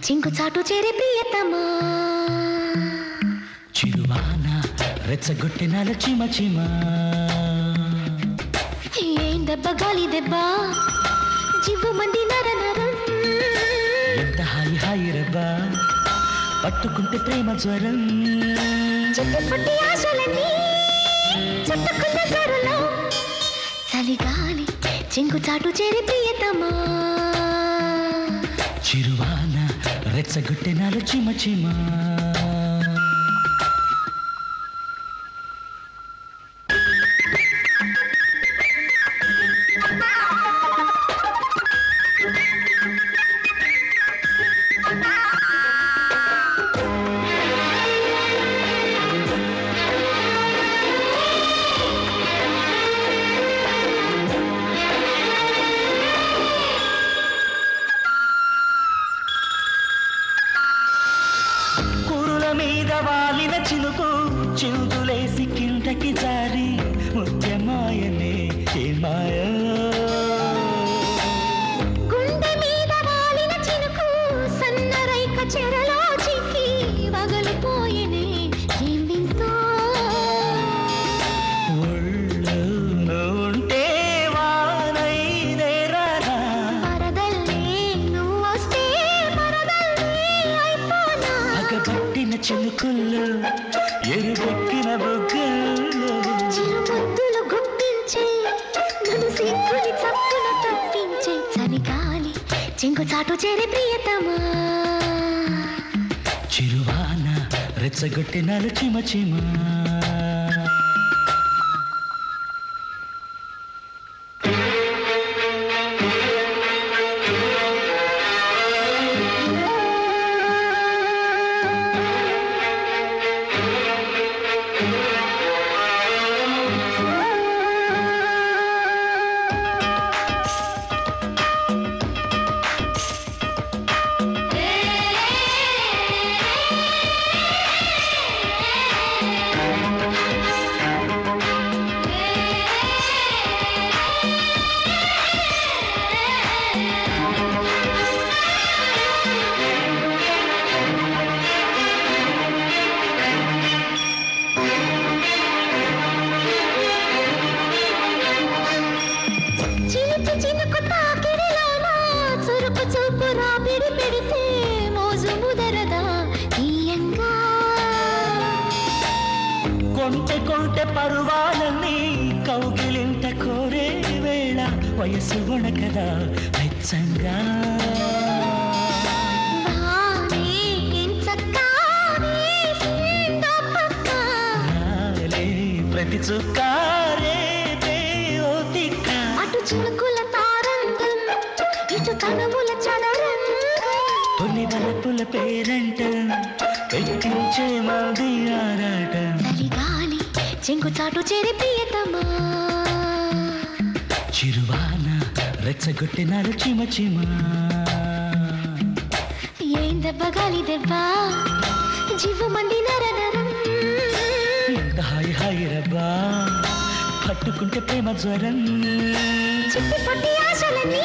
చింకు చాటు చేరే ప్రియతమా చిరువాన రెచ్చగొట్టినాల చిమ చిమ ఏం దెబ్బ గాలి దెబ్బ జివ్వు మంది నర నరం ఎంత హాయి హాయి రబ్బా పట్టుకుంటే ప్రేమ జ్వరం చుట్టుపుట్టి ఆశలన్నీ చుట్టుకున్న జరులో చలిగాలి చింకు చాటు చేరి ప్రియతమా చిరువాన రెచ్చగొట్టినాల చిమ చిమ మీద వాలిన చినుకు చిందులేసి కిందకి జారి ముత్యమాయనే ఏ మాయ గుండె మీద వాలిన చినుకు సన్నరైక చెరలో చిక్కి వగలిపోయేనే ఏం వింతో ఒళ్ళో ఉంటే వానైనే రానా వరదల్లే నువ్వు వస్తే వరదల్లే అయిపోనా పగబట్టిన చినుకుల్లో ఎరుపెక్కిన బొగ్గల్లో చిరుముద్దులు గుప్పించే నన్ను సిగ్గుని చప్పున తప్పించే చలిగాలి చింకు చాటు చేరే ప్రియతమా చిరువాన రెచ్చగొట్టినాలు చిమ చిమ చినుకు తాకిడిలోనా చురుకు చూపు రాపిడి పెడితే మోజు ముదరదా తీయంగా కొంటె కొంటె పరువాలన్నీ కౌగిలింత కోరే వేళ వయసు వణకదా వెచ్చంగా ప్రతి చుక్కారే అటు చినుకుల తారంగం ఇటు కనుముల చదరంగం తొలి వలపుల పేరంట పెట్టించే మాది ఆరాట చలిగాలి చింకు చాటు చేరి ప్రియతమా చిరువాన రెచ్చగొట్టినారు చిమ చిమ ఏం దెబ్బ గాలి దెబ్బ జివ్వు మంది నర నరం ఎంత హాయి హాయి రబ్బా పట్టుకుంటే ప్రేమ జ్వరం చుట్టుపట్టి ఆశలన్నీ